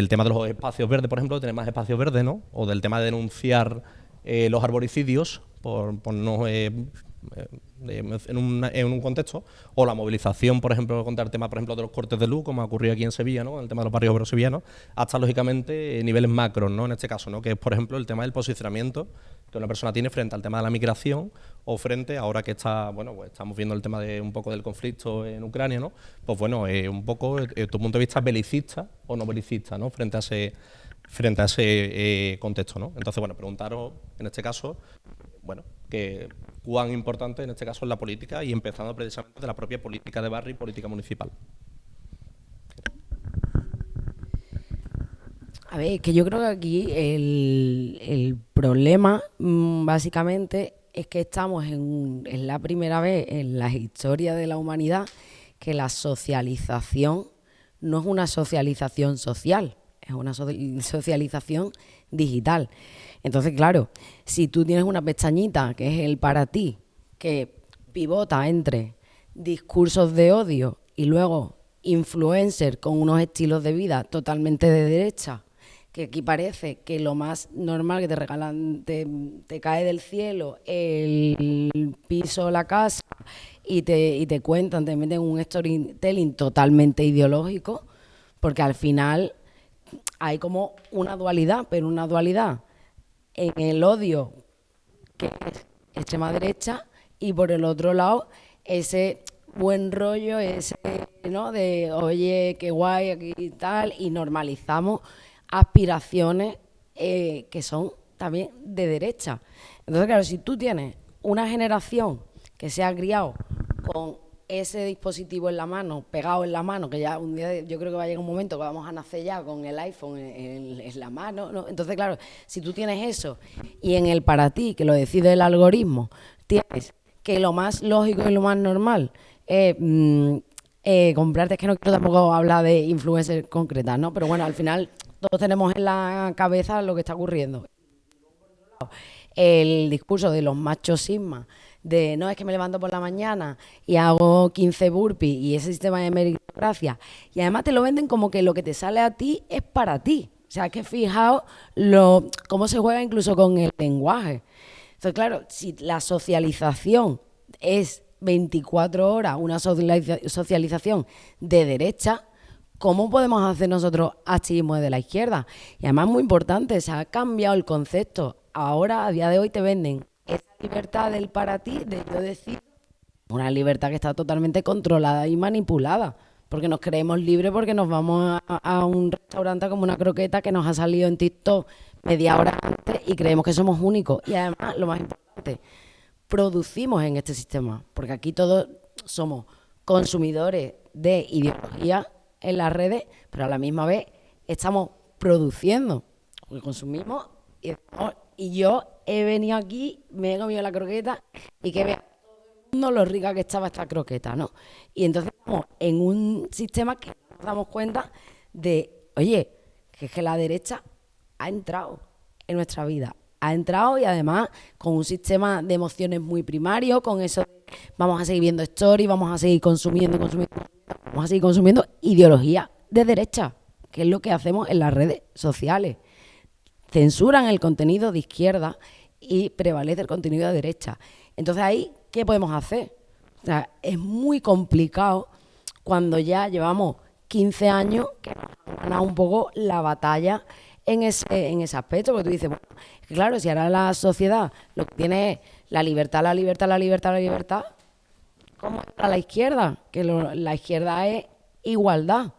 tema de los espacios verdes, por ejemplo, de tener más espacios verdes, ¿no? O del tema de denunciar los arboricidios por no en un contexto, o la movilización, por ejemplo, contra el tema, por ejemplo, de los cortes de luz, como ha ocurrido aquí en Sevilla, ¿no? El tema de los barrios obreros sevillanos, hasta lógicamente niveles macros, ¿no? En este caso, ¿no? Que es, por ejemplo, el tema del posicionamiento que una persona tiene frente al tema de la migración o frente, ahora que pues estamos viendo el tema de un poco del conflicto en Ucrania, ¿no? Pues bueno, un poco tu punto de vista belicista o no belicista, ¿no? Frente a ese contexto, ¿no? Entonces, bueno, preguntaros en este caso, bueno, que cuán importante en este caso es la política y empezando precisamente de la propia política de barrio y política municipal. A ver, que yo creo que aquí el problema básicamente es que estamos en la primera vez en la historia de la humanidad que la socialización no es una socialización social, es una socialización digital. Entonces, claro, si tú tienes una pestañita que es el para ti, que pivota entre discursos de odio y luego influencers con unos estilos de vida totalmente de derecha, que aquí parece que lo más normal que te regalan, te cae del cielo el piso, la casa, y te cuentan, te meten un storytelling totalmente ideológico, porque al final hay como una dualidad, pero una dualidad en el odio, que es extrema derecha, y por el otro lado, ese buen rollo, ese, ¿no? De, oye, qué guay aquí y tal, y normalizamos aspiraciones que son también de derecha. Entonces, claro, si tú tienes una generación que se ha criado con ese dispositivo en la mano, pegado en la mano, que ya un día yo creo que va a llegar un momento que vamos a nacer ya con el iPhone en la mano, ¿no? Entonces, claro, si tú tienes eso y en el para ti, que lo decide el algoritmo, tienes que lo más lógico y lo más normal es comprarte, es que no quiero tampoco hablar de influencers concretas, ¿no? Pero bueno, al final todos tenemos en la cabeza lo que está ocurriendo. El discurso de los machos sigma, de no, es que me levanto por la mañana y hago 15 burpees y ese sistema de meritocracia, y además te lo venden como que lo que te sale a ti es para ti, O sea, que fijaos cómo se juega incluso con el lenguaje. Entonces, claro, si la socialización es 24 horas, una socialización de derecha, ¿cómo podemos hacer nosotros activismo de la izquierda? Y además, muy importante, se ha cambiado el concepto. Ahora, a día de hoy, te venden esa libertad del para ti, de yo decir, una libertad que está totalmente controlada y manipulada. Porque nos creemos libres porque nos vamos a un restaurante como una croqueta que nos ha salido en TikTok media hora antes y creemos que somos únicos. Y además, lo más importante, producimos en este sistema, porque aquí todos somos consumidores de ideología en las redes, pero a la misma vez estamos produciendo, porque consumimos y yo he venido aquí, me he comido la croqueta y que vea no lo rica que estaba esta croqueta, ¿no? Y entonces estamos en un sistema que nos damos cuenta de, oye, que es que la derecha ha entrado en nuestra vida, ha entrado y además con un sistema de emociones muy primario, con eso vamos a seguir viendo stories, vamos a seguir consumiendo, vamos a seguir consumiendo ideología de derecha, que es lo que hacemos en las redes sociales. Censuran el contenido de izquierda y prevalece el contenido de derecha. Entonces ahí, ¿qué podemos hacer? O sea, es muy complicado cuando ya llevamos 15 años que nos han ganado un poco la batalla en ese aspecto, porque tú dices, bueno, claro, si ahora la sociedad lo que tiene es la libertad, ¿cómo está la izquierda? Que la izquierda es igualdad.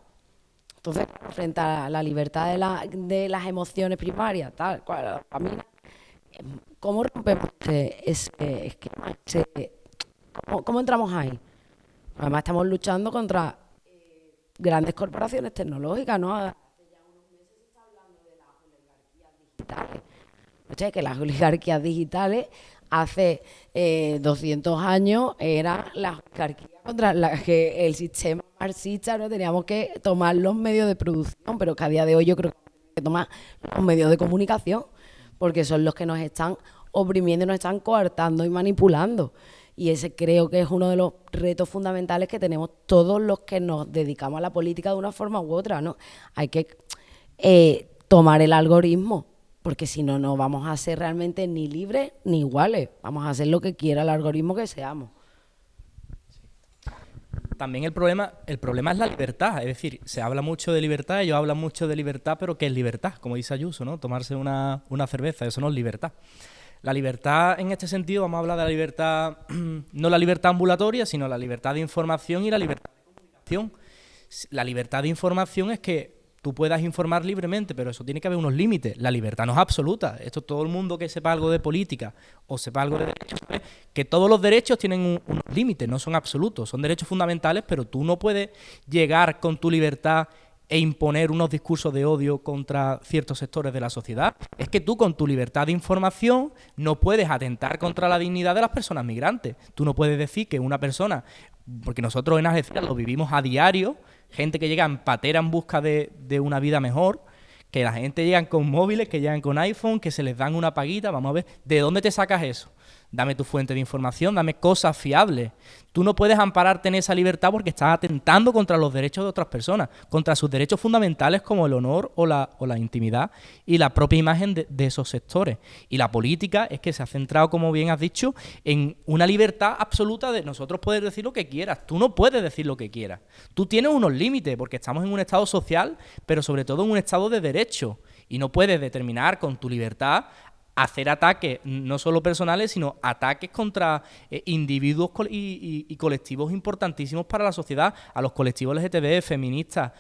Entonces, frente a la libertad de las emociones primarias, tal cual, a mí, ¿cómo rompemos ese esquema? ¿Cómo entramos ahí? Además, estamos luchando contra grandes corporaciones tecnológicas, ¿no? Hace ya unos meses se está hablando de las oligarquías digitales. O sea, que las oligarquías digitales hace 200 años eran las oligarquías contra las que el sistema marxista, ¿no? Teníamos que tomar los medios de producción, pero que a día de hoy yo creo que tenemos que tomar los medios de comunicación, porque son los que nos están oprimiendo, nos están coartando y manipulando. Y ese creo que es uno de los retos fundamentales que tenemos todos los que nos dedicamos a la política de una forma u otra, ¿no? Hay que tomar el algoritmo, porque si no, no vamos a ser realmente ni libres ni iguales. Vamos a hacer lo que quiera el algoritmo que seamos. También el problema es la libertad, es decir, se habla mucho de libertad, ellos hablan mucho de libertad, pero ¿qué es libertad? Como dice Ayuso, ¿no? Tomarse una cerveza, eso no es libertad. La libertad, en este sentido, vamos a hablar de la libertad, no la libertad ambulatoria, sino la libertad de información y la libertad de comunicación. La libertad de información es que tú puedas informar libremente, pero eso tiene que haber unos límites. La libertad no es absoluta. Esto todo el mundo que sepa algo de política o sepa algo de derechos, sabe que todos los derechos tienen unos límites, no son absolutos, son derechos fundamentales, pero tú no puedes llegar con tu libertad e imponer unos discursos de odio contra ciertos sectores de la sociedad. Es que tú con tu libertad de información no puedes atentar contra la dignidad de las personas migrantes. Tú no puedes decir que una persona, porque nosotros en Algeciras lo vivimos a diario, gente que llega en patera en busca de una vida mejor, que la gente llegan con móviles, que llegan con iPhone, que se les dan una paguita. Vamos a ver, ¿de dónde te sacas eso? Dame tu fuente de información, dame cosas fiables. Tú no puedes ampararte en esa libertad porque estás atentando contra los derechos de otras personas, contra sus derechos fundamentales como el honor o la intimidad y la propia imagen de esos sectores. Y la política es que se ha centrado, como bien has dicho, en una libertad absoluta de nosotros poder decir lo que quieras. Tú no puedes decir lo que quieras. Tú tienes unos límites porque estamos en un estado social, pero sobre todo en un estado de derecho. Y no puedes determinar con tu libertad hacer ataques no solo personales, sino ataques contra individuos y colectivos importantísimos para la sociedad, a los colectivos LGTB, feministas,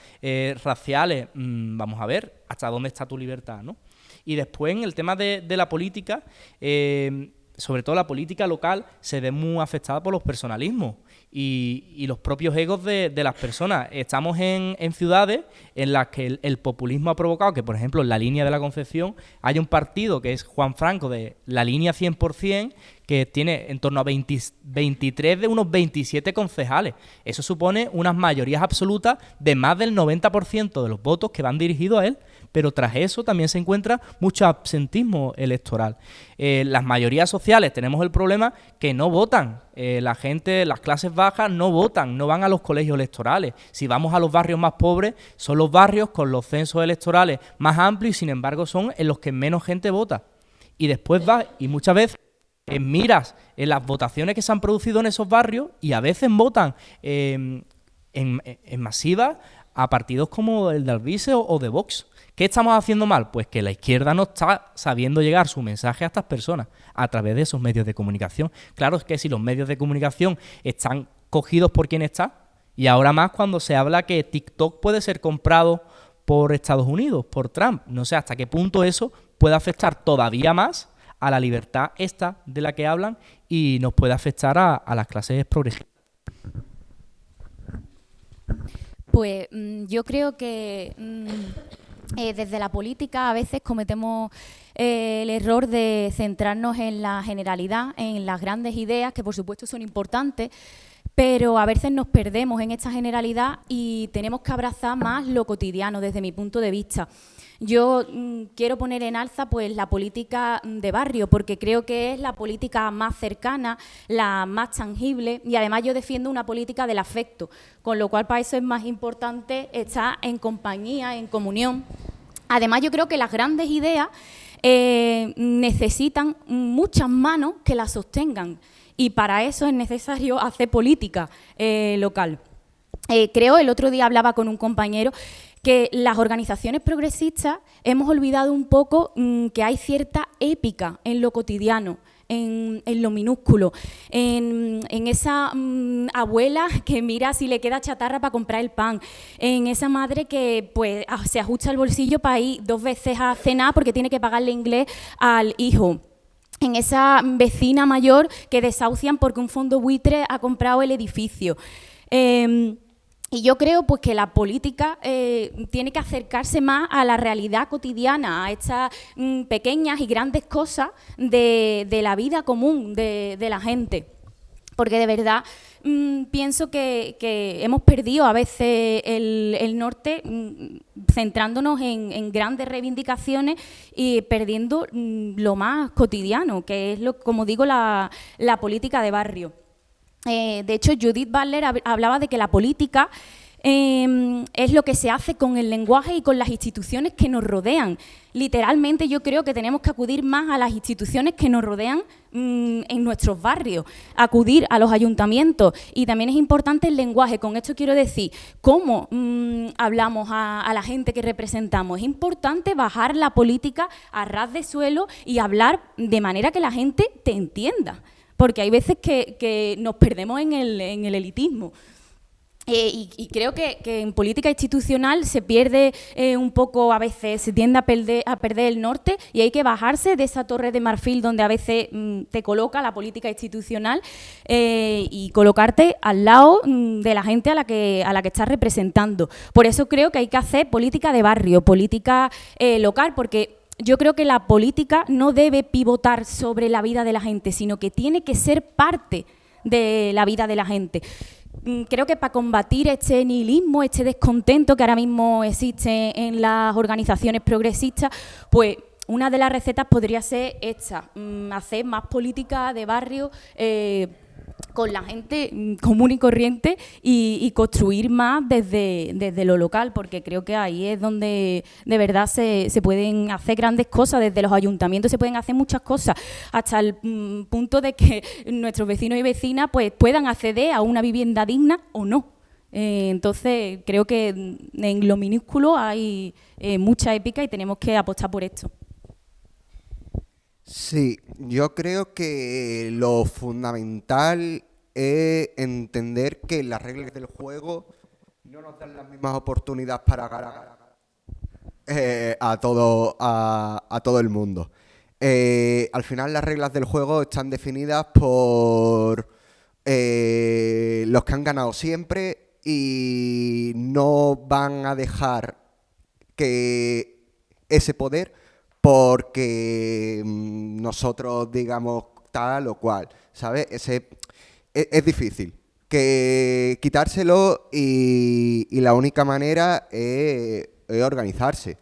raciales. Vamos a ver hasta dónde está tu libertad, ¿no? Y después en el tema de la política, sobre todo la política local, se ve muy afectada por los personalismos y los propios egos de las personas. Estamos en ciudades en las que el populismo ha provocado que, por ejemplo, en la línea de la Concepción haya un partido que es Juan Franco de la línea 100%, que tiene en torno a 23 de unos 27 concejales. Eso supone unas mayorías absolutas de más del 90% de los votos que van dirigidos a él. pero tras eso también se encuentra mucho absentismo electoral. Las mayorías sociales tenemos el problema que no votan. La gente, las clases bajas no votan, no van a los colegios electorales. Si vamos a los barrios más pobres, son los barrios con los censos electorales más amplios y sin embargo son en los que menos gente vota. Y después va, y muchas veces miras en las votaciones que se han producido en esos barrios y a veces votan en masiva a partidos como el de Alvise o de Vox. ¿Qué estamos haciendo mal? Pues que la izquierda no está sabiendo llegar su mensaje a estas personas a través de esos medios de comunicación. Claro, es que si los medios de comunicación están cogidos por quien está, y ahora más cuando se habla que TikTok puede ser comprado por Estados Unidos, por Trump. No sé hasta qué punto eso puede afectar todavía más a la libertad esta de la que hablan y nos puede afectar a las clases progresistas. Pues yo creo que desde la política a veces cometemos el error de centrarnos en la generalidad, en las grandes ideas, que por supuesto son importantes, pero a veces nos perdemos en esta generalidad y tenemos que abrazar más lo cotidiano desde mi punto de vista. Yo quiero poner en alza pues la política de barrio, porque creo que es la política más cercana, la más tangible, y además yo defiendo una política del afecto, con lo cual para eso es más importante estar en compañía, en comunión. Además yo creo que las grandes ideas necesitan muchas manos que las sostengan, y para eso es necesario hacer política local. Creo, el otro día hablaba con un compañero, que las organizaciones progresistas hemos olvidado un poco que hay cierta épica en lo cotidiano, en lo minúsculo, en esa abuela que mira si le queda chatarra para comprar el pan, en esa madre que pues se ajusta el bolsillo para ir 2 veces a cenar porque tiene que pagarle inglés al hijo, en esa vecina mayor que desahucian porque un fondo buitre ha comprado el edificio. Y yo creo pues que la política tiene que acercarse más a la realidad cotidiana, a estas pequeñas y grandes cosas de la vida común de la gente. Porque de verdad pienso que hemos perdido a veces el norte centrándonos en grandes reivindicaciones y perdiendo lo más cotidiano, que es, como digo, la política de barrio. De hecho, Judith Butler hablaba de que la política es lo que se hace con el lenguaje y con las instituciones que nos rodean. Literalmente yo creo que tenemos que acudir más a las instituciones que nos rodean en nuestros barrios, acudir a los ayuntamientos, y también es importante el lenguaje. Con esto quiero decir, ¿cómo hablamos a la gente que representamos? Es importante bajar la política a ras de suelo y hablar de manera que la gente te entienda, porque hay veces que nos perdemos en el elitismo. Y creo que en política institucional se pierde un poco, a veces se tiende a perder el norte, y hay que bajarse de esa torre de marfil donde a veces te coloca la política institucional y colocarte al lado de la gente a la que estás representando. Por eso creo que hay que hacer política de barrio, política local, porque yo creo que la política no debe pivotar sobre la vida de la gente, sino que tiene que ser parte de la vida de la gente. Creo que para combatir este nihilismo, este descontento que ahora mismo existe en las organizaciones progresistas, pues una de las recetas podría ser esta, hacer más política de barrio con la gente común y corriente y construir más desde lo local, porque creo que ahí es donde de verdad se pueden hacer grandes cosas. Desde los ayuntamientos se pueden hacer muchas cosas, hasta el punto de que nuestros vecinos y vecinas pues puedan acceder a una vivienda digna o no. Entonces creo que en lo minúsculo hay mucha épica y tenemos que apostar por esto. Sí, yo creo que lo fundamental es entender que las reglas del juego no nos dan las mismas oportunidades para ganar a todo el mundo. Al final las reglas del juego están definidas por los que han ganado siempre y no van a dejar que ese poder porque nosotros digamos tal o cual, ¿sabes? Es difícil que quitárselo y la única manera es organizarse.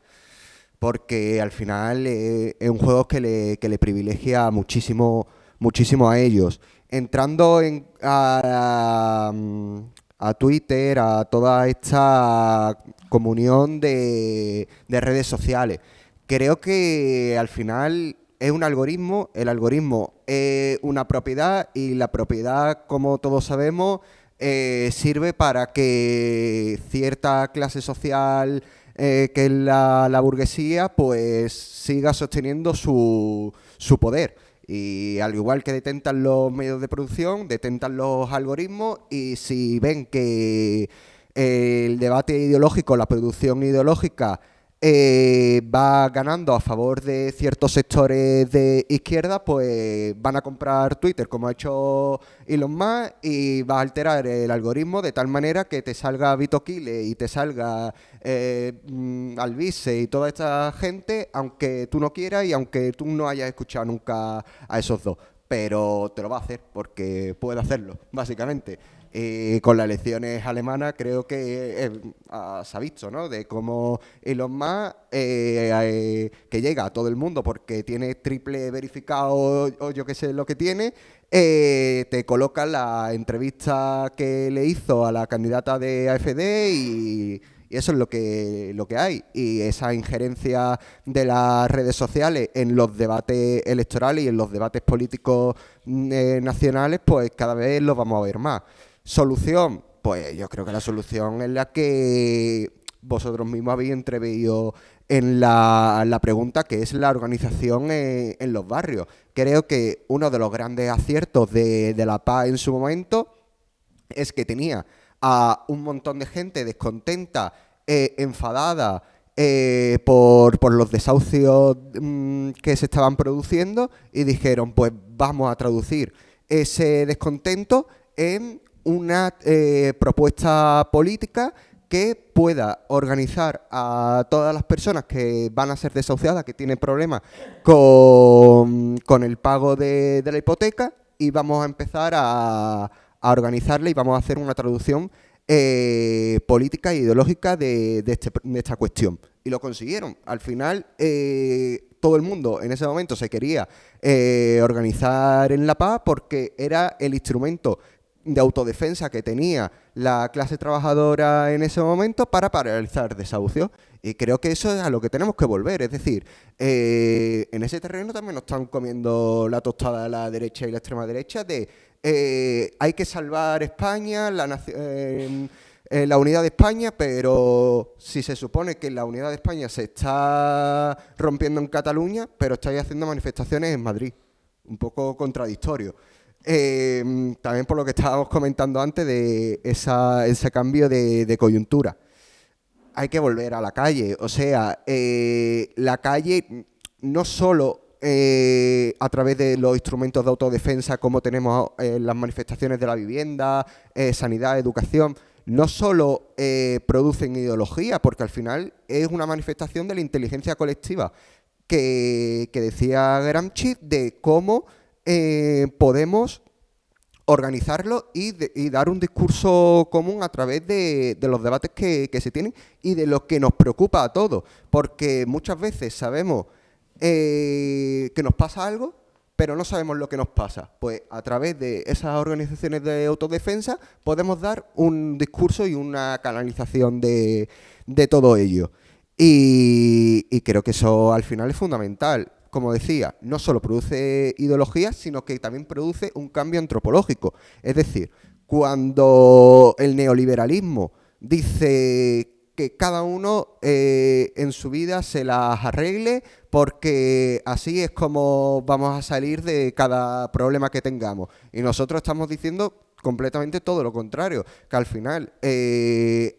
porque al final es un juego que le privilegia muchísimo, muchísimo a ellos. Entrando a Twitter, a toda esta comunión de redes sociales. Creo que al final es un algoritmo, el algoritmo es una propiedad y la propiedad, como todos sabemos, sirve para que cierta clase social, que es la burguesía, pues siga sosteniendo su poder. Y al igual que detentan los medios de producción, detentan los algoritmos, y si ven que el debate ideológico, la producción ideológica, va ganando a favor de ciertos sectores de izquierda, pues van a comprar Twitter, como ha hecho Elon Musk, y va a alterar el algoritmo de tal manera que te salga Vito Kile y te salga Alvise y toda esta gente, aunque tú no quieras y aunque tú no hayas escuchado nunca a esos dos. Pero te lo va a hacer porque puede hacerlo, básicamente. Con las elecciones alemanas creo que se ha visto, ¿no?, de cómo Elon Musk, que llega a todo el mundo porque tiene triple verificado o yo qué sé lo que tiene, te coloca la entrevista que le hizo a la candidata de AfD y eso es lo que hay. Y esa injerencia de las redes sociales en los debates electorales y en los debates políticos nacionales, pues cada vez los vamos a ver más. ¿Solución? Pues yo creo que la solución es la que vosotros mismos habéis entreveído en la pregunta, que es la organización en los barrios. Creo que uno de los grandes aciertos de la PA en su momento es que tenía a un montón de gente descontenta, enfadada por los desahucios que se estaban produciendo, y dijeron, pues vamos a traducir ese descontento en una propuesta política que pueda organizar a todas las personas que van a ser desahuciadas, que tienen problemas con el pago de la hipoteca, y vamos a empezar a organizarla y vamos a hacer una traducción política e ideológica de esta cuestión. Y lo consiguieron. Al final, todo el mundo en ese momento se quería organizar en la paz porque era el instrumento de autodefensa que tenía la clase trabajadora en ese momento para paralizar desahucios. Y creo que eso es a lo que tenemos que volver. Es decir, en ese terreno también nos están comiendo la tostada la derecha y la extrema derecha de hay que salvar España, la unidad de España, pero si se supone que la unidad de España se está rompiendo en Cataluña, pero estáis haciendo manifestaciones en Madrid. Un poco contradictorio. También por lo que estábamos comentando antes de ese cambio de coyuntura. Hay que volver a la calle. O sea, la calle no solo a través de los instrumentos de autodefensa como tenemos las manifestaciones de la vivienda, sanidad, educación, no solo producen ideología, porque al final es una manifestación de la inteligencia colectiva que decía Gramsci, de cómo podemos organizarlo y dar un discurso común a través de los debates que se tienen y de lo que nos preocupa a todos, porque muchas veces sabemos que nos pasa algo, pero no sabemos lo que nos pasa. Pues a través de esas organizaciones de autodefensa podemos dar un discurso y una canalización de todo ello. Y creo que eso al final es fundamental. Como decía, no solo produce ideología, sino que también produce un cambio antropológico. Es decir, cuando el neoliberalismo dice que cada uno en su vida se las arregle porque así es como vamos a salir de cada problema que tengamos. Y nosotros estamos diciendo completamente todo lo contrario, que al final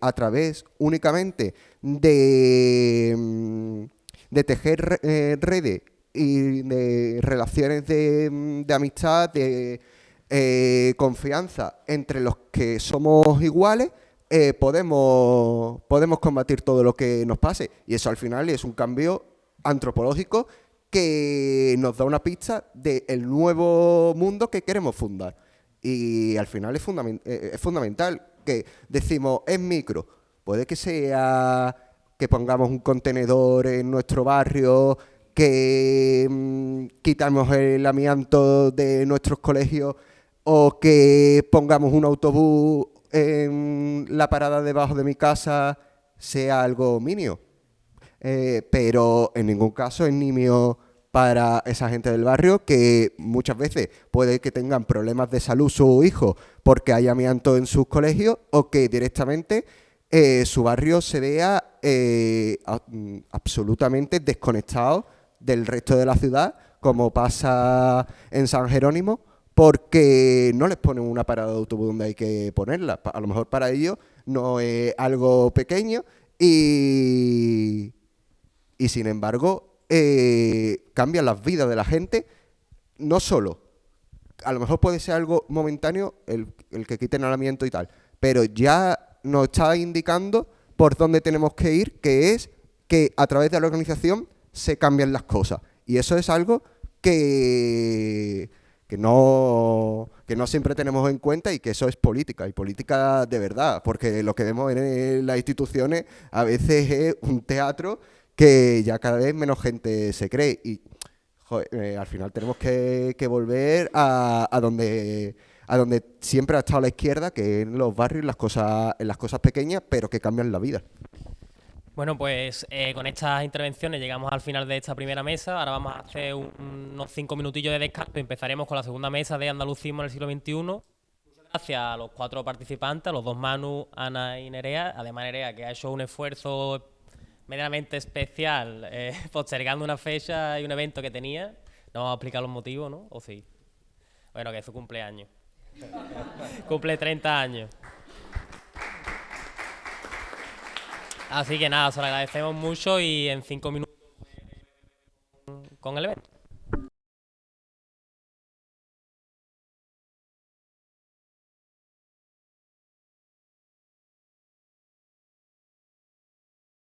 a través únicamente de tejer redes y de relaciones de amistad, de confianza entre los que somos iguales, podemos combatir todo lo que nos pase. Y eso al final es un cambio antropológico que nos da una pista del nuevo mundo que queremos fundar. Y al final es fundamental que decimos, es micro, puede que sea que pongamos un contenedor en nuestro barrio, que quitamos el amianto de nuestros colegios o que pongamos un autobús en la parada debajo de mi casa, sea algo nimio. Pero en ningún caso es nimio para esa gente del barrio que muchas veces puede que tengan problemas de salud su hijo porque hay amianto en sus colegios o que directamente su barrio se vea absolutamente desconectado del resto de la ciudad, como pasa en San Jerónimo, porque no les ponen una parada de autobús donde hay que ponerla. A lo mejor para ellos no es algo pequeño y sin embargo cambian las vidas de la gente. No solo, a lo mejor puede ser algo momentáneo el que quiten el amianto y tal, pero ya nos está indicando por dónde tenemos que ir, que es que a través de la organización se cambian las cosas. Y eso es algo que no siempre tenemos en cuenta, y que eso es política, y política de verdad, porque lo que vemos en las instituciones a veces es un teatro que ya cada vez menos gente se cree. Y joder, al final tenemos que volver a donde siempre ha estado la izquierda, que es en los barrios, en las cosas pequeñas, pero que cambian la vida. Bueno, pues con estas intervenciones llegamos al final de esta primera mesa. Ahora vamos a hacer unos 5 minutillos de descanso y empezaremos con la segunda mesa de Andalucismo en el siglo XXI. Muchas gracias a los 4 participantes, a los 2 Manu, Ana y Nerea. Además, Nerea, que ha hecho un esfuerzo medianamente especial postergando una fecha y un evento que tenía. No vamos a explicar los motivos, ¿no? ¿O sí? Bueno, que es su cumpleaños. Cumple 30 años. Así que nada, os lo agradecemos mucho y en 5 minutos con el evento.